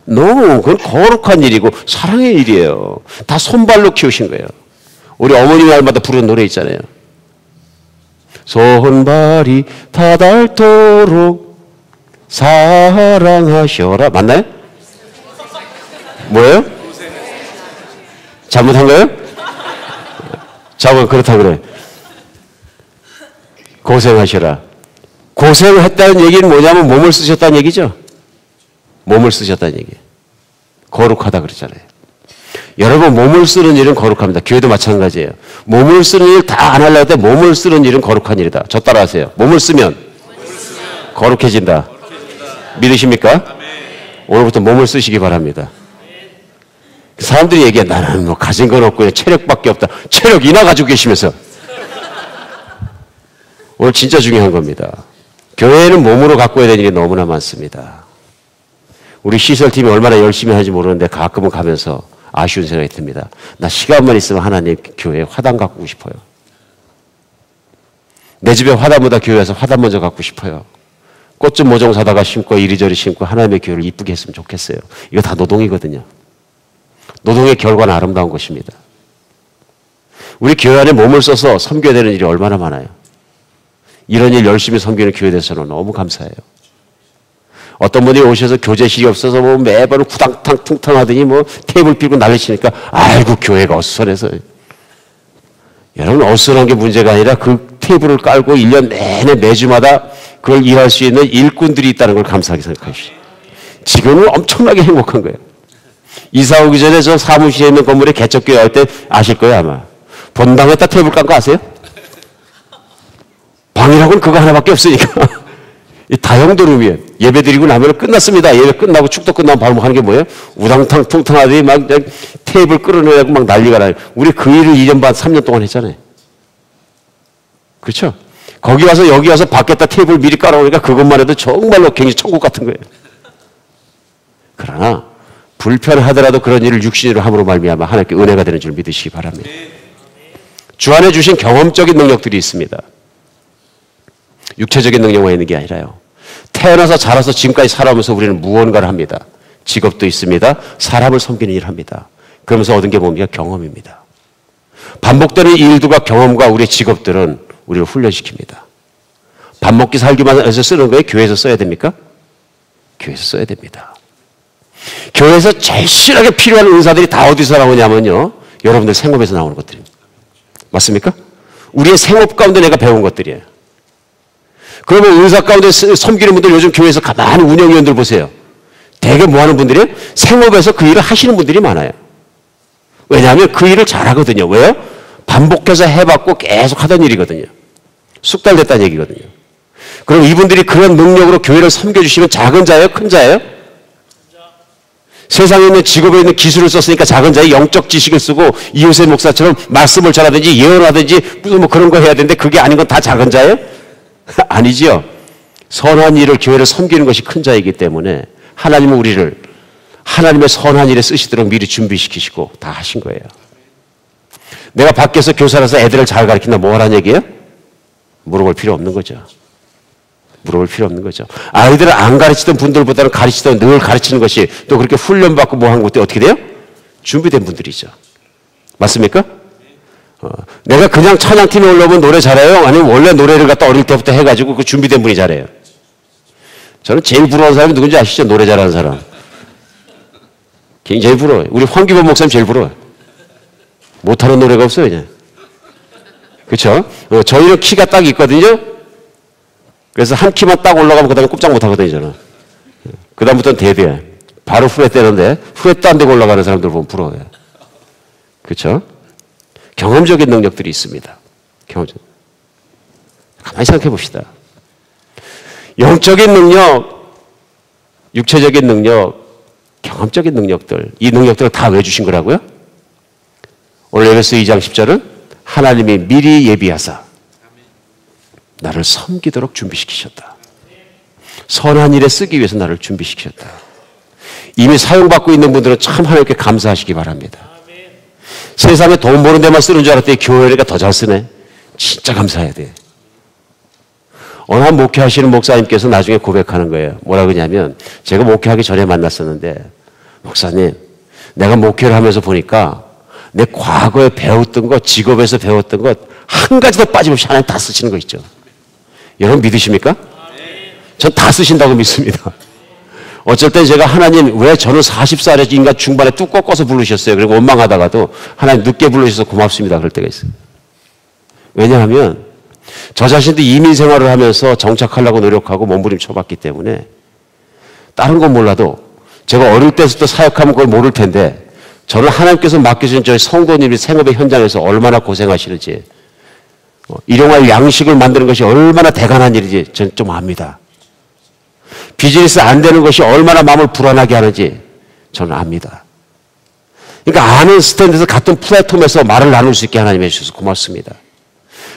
No, 그건 거룩한 일이고 사랑의 일이에요. 다 손발로 키우신 거예요. 우리 어머니 날마다 부르는 노래 있잖아요. 손발이 다 닳도록 사랑하셔라. 맞나요? 뭐예요? 잘못한 거예요? 그렇다고 그래. 고생하셔라. 고생했다는 얘기는 뭐냐면 몸을 쓰셨다는 얘기죠. 몸을 쓰셨다는 얘기예요. 거룩하다 그러잖아요. 여러분 몸을 쓰는 일은 거룩합니다. 교회도 마찬가지예요. 몸을 쓰는 일 다 안 하려고 할 때 몸을 쓰는 일은 거룩한 일이다. 저 따라하세요. 몸을 쓰면 거룩해진다. 믿으십니까? 오늘부터 몸을 쓰시기 바랍니다. 사람들이 얘기해. 나는 뭐 가진 건 없고 체력밖에 없다. 체력이나 가지고 계시면서. 오늘 진짜 중요한 겁니다. 교회는 몸으로 가꿔야 되는 일이 너무나 많습니다. 우리 시설팀이 얼마나 열심히 하는지 모르는데 가끔은 가면서 아쉬운 생각이 듭니다. 나 시간만 있으면 하나님 교회에 화단 가꾸고 싶어요. 내 집에 화단보다 교회에서 화단 먼저 갖고 싶어요. 꽃 좀 모종 사다가 심고 이리저리 심고 하나님의 교회를 이쁘게 했으면 좋겠어요. 이거 다 노동이거든요. 노동의 결과는 아름다운 것입니다. 우리 교회 안에 몸을 써서 섬겨야 되는 일이 얼마나 많아요. 이런 일 열심히 섬기는 교회에 대해서는 너무 감사해요. 어떤 분이 오셔서 교재실이 없어서 뭐 매번 구당탕 퉁탕 하더니 뭐 테이블 빌고 난리치니까 아이고 교회가 어수선해서. 여러분 어수선한 게 문제가 아니라 그 테이블을 깔고 1년 내내 매주마다 그걸 일할 수 있는 일꾼들이 있다는 걸 감사하게 생각하십시오. 지금은 엄청나게 행복한 거예요. 이사 오기 전에 저 사무실에 있는 건물에 개척교회 할 때 아실 거예요 아마. 본당에다 테이블 깐 거 아세요? 방이라고는 그거 하나밖에 없으니까. 이 다용도룸이에요. 예배 드리고 나면 끝났습니다. 예배 끝나고 축도 끝나면 바로 하는 게 뭐예요? 우당탕 퉁탕 하더니 막 테이블 끌어내고 막 난리가 나요. 우리 그 일을 2년 반, 3년 동안 했잖아요. 그렇죠? 거기 와서 여기 와서 밖에다 테이블 미리 깔아놓으니까 그것만 해도 정말로 굉장히 천국 같은 거예요. 그러나 불편하더라도 그런 일을 육신으로 함으로 말미암아 하나님께 은혜가 되는 줄 믿으시기 바랍니다. 주 안에 주신 경험적인 능력들이 있습니다. 육체적인 능력만 있는 게 아니라요. 태어나서 자라서 지금까지 살아오면서 우리는 무언가를 합니다. 직업도 있습니다. 사람을 섬기는 일을 합니다. 그러면서 얻은 게 뭡니까? 경험입니다. 반복되는 일들과 경험과 우리의 직업들은 우리를 훈련시킵니다. 밥 먹기 살기만 해서 쓰는 거예요? 교회에서 써야 됩니까? 교회에서 써야 됩니다. 교회에서 제일 실하게 필요한 은사들이 다 어디서 나오냐면요. 여러분들 생업에서 나오는 것들입니다. 맞습니까? 우리의 생업 가운데 내가 배운 것들이에요. 그러면 은사 가운데 섬기는 분들 요즘 교회에서 가만히 운영위원들 보세요. 대개 뭐 하는 분들이에요? 생업에서 그 일을 하시는 분들이 많아요. 왜냐하면 그 일을 잘하거든요. 왜요? 반복해서 해봤고 계속 하던 일이거든요. 숙달됐다는 얘기거든요. 그럼 이분들이 그런 능력으로 교회를 섬겨주시면 작은 자예요? 큰 자예요? 세상에 있는 직업에 있는 기술을 썼으니까 작은 자의 영적 지식을 쓰고 이호세 목사처럼 말씀을 잘하든지 예언하든지 무슨 뭐 그런 거 해야 되는데 그게 아닌 건 다 작은 자예요? 아니지요. 선한 일을 교회를 섬기는 것이 큰 자이기 때문에 하나님은 우리를 하나님의 선한 일에 쓰시도록 미리 준비시키시고 다 하신 거예요. 내가 밖에서 교사라서 애들을 잘 가르친다 뭐 하라는 얘기예요? 물어볼 필요 없는 거죠. 물어볼 필요 없는 거죠. 아이들을 안 가르치던 분들보다는 가르치던 늘 가르치는 것이 또 그렇게 훈련받고 뭐 하는 것도 어떻게 돼요? 준비된 분들이죠. 맞습니까? 내가 그냥 찬양팀에 올라오면 노래 잘해요? 아니면 원래 노래를 갖다 어릴 때부터 해가지고 그 준비된 분이 잘해요? 저는 제일 부러운 사람이 누군지 아시죠? 노래 잘하는 사람. 굉장히 부러워요. 우리 황기범 목사님 제일 부러워요. 못하는 노래가 없어요, 그냥. 그렇죠? 저희는 키가 딱 있거든요. 그래서 한 키만 딱 올라가면 그 다음에 꼼짝 못하거든요, 저는. 그 다음부터는 대대. 바로 후회 떼는데 후회도 안 되고 올라가는 사람들 보면 부러워요. 그렇죠? 경험적인 능력들이 있습니다. 경험적. 가만히 생각해 봅시다. 영적인 능력, 육체적인 능력, 경험적인 능력들, 이 능력들을 다 왜 주신 거라고요? 오늘 에베소 2장 10절은 하나님이 미리 예비하사 나를 섬기도록 준비시키셨다. 선한 일에 쓰기 위해서 나를 준비시키셨다. 이미 사용받고 있는 분들은 참 하나님께 감사하시기 바랍니다. 세상에 돈 버는 데만 쓰는 줄 알았더니 교회가 더 잘 쓰네. 진짜 감사해야 돼. 어느 한 목회하시는 목사님께서 나중에 고백하는 거예요. 뭐라 그러냐면 제가 목회하기 전에 만났었는데 목사님 내가 목회를 하면서 보니까 내 과거에 배웠던 것, 직업에서 배웠던 것 한 가지도 빠짐없이 하나님 다 쓰시는 거 있죠. 여러분 믿으십니까? 전 다 쓰신다고 믿습니다. 어쩔 땐 제가 하나님 왜 저는 40살에 인간 중반에 뚝 꺾어서 부르셨어요. 그리고 원망하다가도 하나님 늦게 부르셔서 고맙습니다. 그럴 때가 있어요. 왜냐하면 저 자신도 이민 생활을 하면서 정착하려고 노력하고 몸부림쳐봤기 때문에 다른 건 몰라도 제가 어릴 때부터 사역하면 그걸 모를 텐데 저는 하나님께서 맡겨주신 저희 성도님이 생업의 현장에서 얼마나 고생하시는지 일용할 양식을 만드는 것이 얼마나 대단한 일인지 저는 좀 압니다. 비즈니스 안 되는 것이 얼마나 마음을 불안하게 하는지 저는 압니다. 그러니까 아는 스탠드에서 같은 플랫폼에서 말을 나눌 수 있게 하나님 해주셔서 고맙습니다.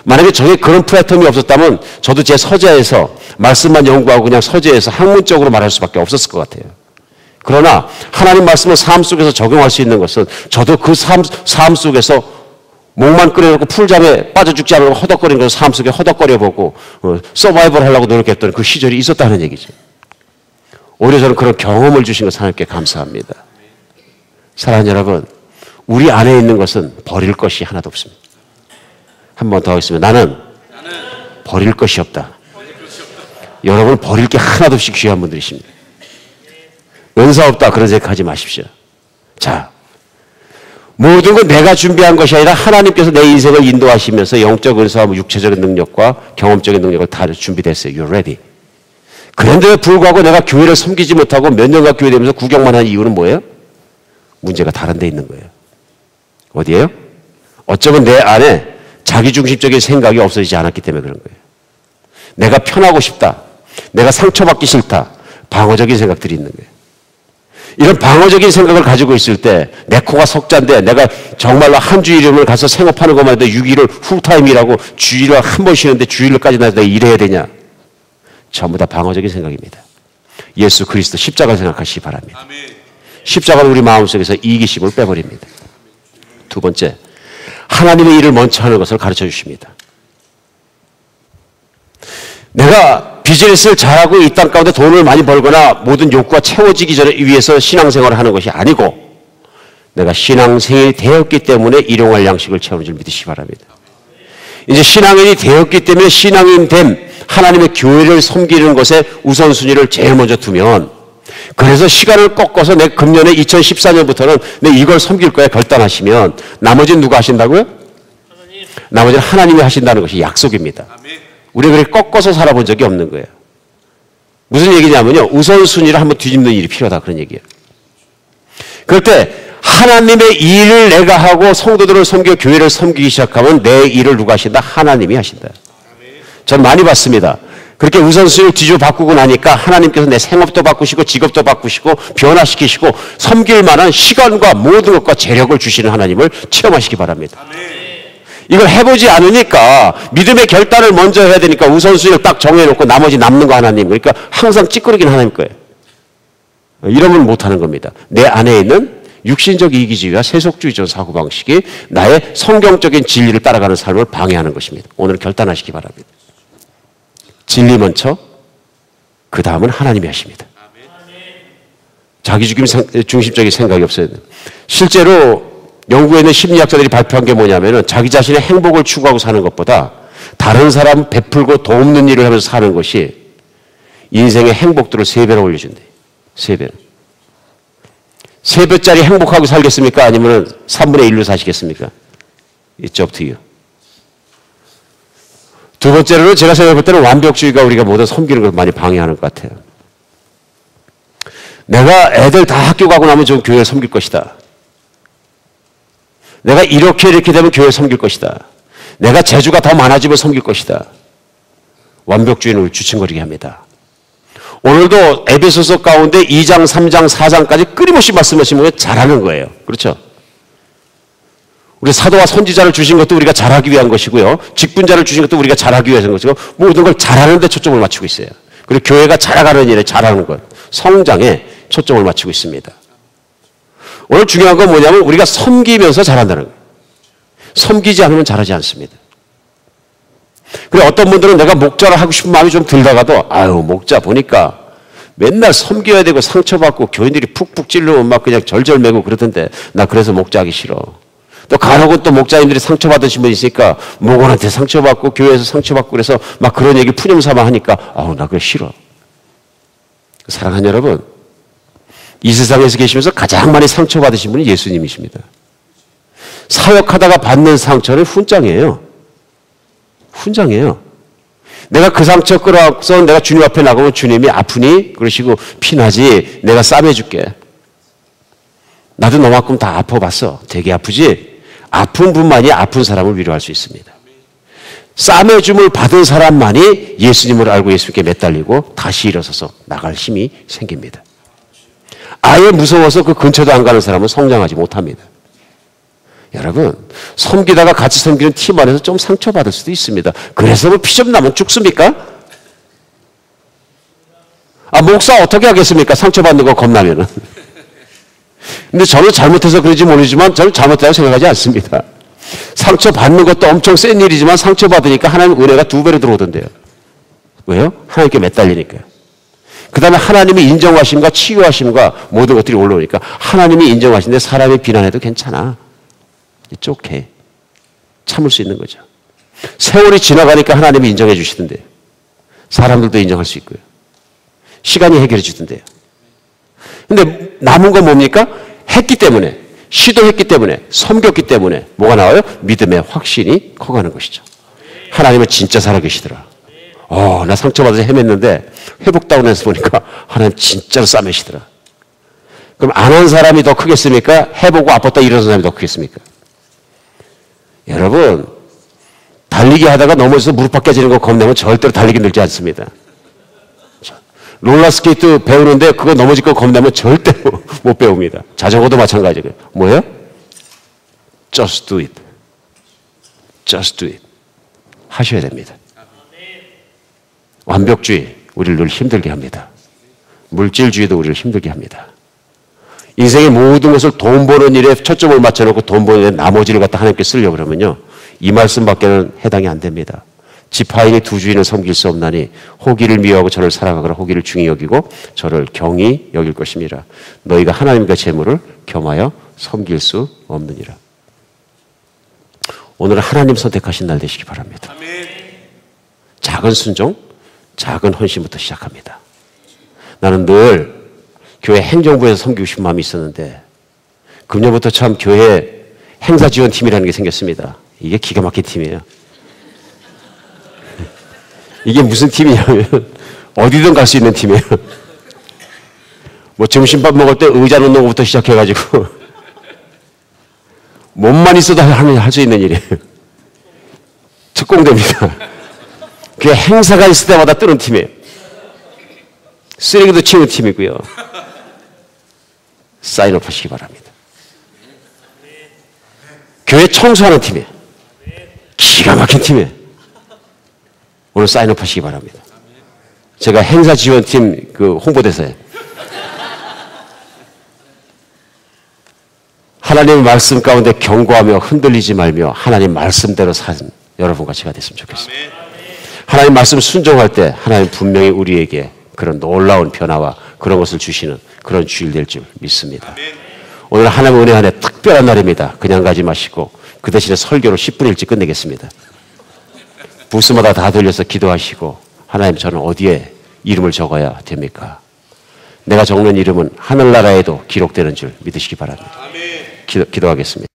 만약에 저게 그런 플랫폼이 없었다면 저도 제 서재에서 말씀만 연구하고 그냥 서재에서 학문적으로 말할 수밖에 없었을 것 같아요. 그러나 하나님 말씀을 삶 속에서 적용할 수 있는 것은 저도 그 삶 속에서 목만 끓여놓고 풀잠에 빠져 죽지 않으려고 허덕거리는 것을 삶 속에 허덕거려보고 서바이벌 하려고 노력했던 그 시절이 있었다는 얘기죠. 오히려 저는 그런 경험을 주신 것 하나님께 감사합니다. 사랑하는 여러분, 우리 안에 있는 것은 버릴 것이 하나도 없습니다. 한 번 더 하겠습니다. 나는 버릴 것이 없다. 여러분 버릴 게 하나도 없이 귀한 분들이십니다. 은사 없다 그런 생각하지 마십시오. 자, 모든 건 내가 준비한 것이 아니라 하나님께서 내 인생을 인도하시면서 영적 은사와 육체적인 능력과 경험적인 능력을 다 준비됐어요. You're ready. 그런데도 불구하고 내가 교회를 섬기지 못하고 몇 년간 교회 되면서 구경만 한 이유는 뭐예요? 문제가 다른 데 있는 거예요. 어디예요? 어쩌면 내 안에 자기중심적인 생각이 없어지지 않았기 때문에 그런 거예요. 내가 편하고 싶다. 내가 상처받기 싫다. 방어적인 생각들이 있는 거예요. 이런 방어적인 생각을 가지고 있을 때 내 코가 석자인데 내가 정말로 한 주일을 가서 생업하는 것만 해도 6일을 풀타임이라고 주일을 한 번 쉬는데 주일까지 내가 일해야 되냐. 전부 다 방어적인 생각입니다. 예수 그리스도 십자가를 생각하시기 바랍니다. 십자가는 우리 마음속에서 이기심을 빼버립니다. 두 번째, 하나님의 일을 먼저 하는 것을 가르쳐 주십니다. 내가 비즈니스를 잘하고 이 땅 가운데 돈을 많이 벌거나 모든 욕구가 채워지기 전에 위해서 신앙생활을 하는 것이 아니고 내가 신앙생활이 되었기 때문에 일용할 양식을 채우는 줄 믿으시기 바랍니다. 이제 신앙인이 되었기 때문에 신앙인 됨, 하나님의 교회를 섬기는 것에 우선순위를 제일 먼저 두면 그래서 시간을 꺾어서 내 금년에 2014년부터는 내 이걸 섬길 거야 결단하시면 나머지는 누가 하신다고요? 나머지는 하나님이 하신다는 것이 약속입니다. 우리가 그렇게 꺾어서 살아본 적이 없는 거예요. 무슨 얘기냐면요. 우선순위를 한번 뒤집는 일이 필요하다 그런 얘기예요. 그럴 때 하나님의 일을 내가 하고 성도들을 섬겨 교회를 섬기기 시작하면 내 일을 누가 하신다? 하나님이 하신다. 전 많이 봤습니다. 그렇게 우선순위를 뒤집어 바꾸고 나니까 하나님께서 내 생업도 바꾸시고 직업도 바꾸시고 변화시키시고 섬길 만한 시간과 모든 것과 재력을 주시는 하나님을 체험하시기 바랍니다. 이걸 해보지 않으니까 믿음의 결단을 먼저 해야 되니까 우선순위를 딱 정해놓고 나머지 남는 거 하나님. 그러니까 항상 찌끄러기는 하나님 거예요. 이러면 못하는 겁니다. 내 안에 있는 육신적 이기주의와 세속주의적 사고방식이 나의 성경적인 진리를 따라가는 삶을 방해하는 것입니다. 오늘 결단하시기 바랍니다. 진리 먼저, 그 다음은 하나님이 하십니다. 자기 중심적인 생각이 없어야 돼요. 실제로 영국에 있는 심리학자들이 발표한 게 뭐냐면은 자기 자신의 행복을 추구하고 사는 것보다 다른 사람 베풀고 도움는 일을 하면서 사는 것이 인생의 행복도를 3배로 올려준대. 3배. 3배짜리 행복하고 살겠습니까? 아니면 3분의 1로 사시겠습니까? It's up to you. 두 번째로는 제가 생각할 때는 완벽주의가 우리가 모두 섬기는 걸 많이 방해하는 것 같아요. 내가 애들 다 학교 가고 나면 좀 교회를 섬길 것이다. 내가 이렇게 되면 교회를 섬길 것이다. 내가 재주가 더 많아지면 섬길 것이다. 완벽주의는 우리 주춤거리게 합니다. 오늘도 에베소서 가운데 2장, 3장, 4장까지 끊임없이 말씀하시면 잘하는 거예요. 그렇죠? 우리 사도와 선지자를 주신 것도 우리가 잘하기 위한 것이고요. 직분자를 주신 것도 우리가 잘하기 위한 것이고 모든 걸 잘하는 데 초점을 맞추고 있어요. 그리고 교회가 자라가는 일에 잘하는 것, 성장에 초점을 맞추고 있습니다. 오늘 중요한 건 뭐냐면 우리가 섬기면서 잘한다는 거예요. 섬기지 않으면 잘하지 않습니다. 그리고 어떤 분들은 내가 목자를 하고 싶은 마음이 좀 들다가도 아유 목자 보니까 맨날 섬겨야 되고 상처받고 교인들이 푹푹 찔르면 막 그냥 절절매고 그러던데 나 그래서 목자하기 싫어. 또 간혹은 또 목자님들이 상처받으신 분이 있으니까 목원한테 상처받고 교회에서 상처받고 그래서 막 그런 얘기 푸념삼아 하니까 아우 나 그거 싫어. 사랑하는 여러분, 이 세상에서 계시면서 가장 많이 상처받으신 분이 예수님이십니다. 사역하다가 받는 상처는 훈장이에요. 훈장이에요. 내가 그 상처 끌어서 내가 주님 앞에 나가면 주님이 아프니? 그러시고 피나지 내가 싸매줄게. 나도 너만큼 다 아파봤어. 되게 아프지? 아픈 분만이 아픈 사람을 위로할 수 있습니다. 싸매줌을 받은 사람만이 예수님을 알고 예수님께 매달리고 다시 일어서서 나갈 힘이 생깁니다. 아예 무서워서 그 근처도 안 가는 사람은 성장하지 못합니다. 여러분, 섬기다가 같이 섬기는 팀 안에서 좀 상처받을 수도 있습니다. 그래서 뭐 피 좀 나면 죽습니까? 아, 목사 어떻게 하겠습니까? 상처받는 거 겁나면은. 근데 저는 잘못해서 그런지 모르지만 저는 잘못했다고 생각하지 않습니다. 상처받는 것도 엄청 센 일이지만 상처받으니까 하나님 은혜가 2배로 들어오던데요. 왜요? 하나님께 매달리니까요. 그 다음에 하나님의 인정하심과 치유하심과 모든 것들이 올라오니까 하나님이 인정하시는데 사람이 비난해도 괜찮아. It's okay. 참을 수 있는 거죠. 세월이 지나가니까 하나님이 인정해 주시던데요. 사람들도 인정할 수 있고요. 시간이 해결해 주던데요. 근데 남은 건 뭡니까? 했기 때문에, 시도했기 때문에, 섬겼기 때문에 뭐가 나와요? 믿음의 확신이 커가는 것이죠. 하나님은 진짜 살아계시더라. 나 상처받아서 헤맸는데 회복다운해서 보니까 하나님 진짜로 싸매시더라. 그럼 안 한 사람이 더 크겠습니까? 해보고 아팠다 일어선 사람이 더 크겠습니까? 여러분, 달리기 하다가 넘어져서 무릎 벗겨지는 거 겁내면 절대로 달리기 늘지 않습니다. 롤러스케이트 배우는데 그거 넘어질 거 겁내면 절대로 못 배웁니다. 자전거도 마찬가지고요. 뭐예요? Just do it. Just do it. 하셔야 됩니다. 완벽주의, 우리를 늘 힘들게 합니다. 물질주의도 우리를 힘들게 합니다. 인생의 모든 것을 돈 버는 일에 초점을 맞춰놓고 돈 버는 일에 나머지를 갖다 하나님께 쓰려고 그러면요. 이 말씀밖에는 해당이 안 됩니다. 지파인이 두 주인을 섬길 수 없나니 호기를 미워하고 저를 사랑하거나 호기를 중히 여기고 저를 경히 여길 것입니다. 너희가 하나님과 재물을 겸하여 섬길 수 없느니라. 오늘은 하나님 선택하신 날 되시기 바랍니다. 작은 순종, 작은 헌신부터 시작합니다. 나는 늘 교회 행정부에서 섬기고 싶은 마음이 있었는데 금년부터 참 교회 행사지원팀이라는 게 생겼습니다. 이게 기가 막힌 팀이에요. 이게 무슨 팀이냐면 어디든 갈 수 있는 팀이에요. 뭐 점심밥 먹을 때 의자 놓는 것부터 시작해가지고 몸만 있어도 하나님 할 수 있는 일이에요. 특공대입니다. 그게 행사가 있을 때마다 뜨는 팀이에요. 쓰레기도 치우는 팀이고요. 사인업 하시기 바랍니다. 교회 청소하는 팀이에요. 기가 막힌 팀이에요. 오늘 사인업 하시기 바랍니다. 제가 행사 지원팀 그 홍보대사예요. 하나님의 말씀 가운데 경고하며 흔들리지 말며 하나님 말씀대로 사는 여러분과 제가 됐으면 좋겠습니다. 하나님 말씀 순종할 때 하나님 분명히 우리에게 그런 놀라운 변화와 그런 것을 주시는 그런 주일 될 줄 믿습니다. 오늘 하나님의 은혜 안에 특별한 날입니다. 그냥 가지 마시고 그 대신에 설교를 10분 일찍 끝내겠습니다. 부스마다 다 돌려서 기도하시고 하나님 저는 어디에 이름을 적어야 됩니까? 내가 적는 이름은 하늘나라에도 기록되는 줄 믿으시기 바랍니다. 기도하겠습니다.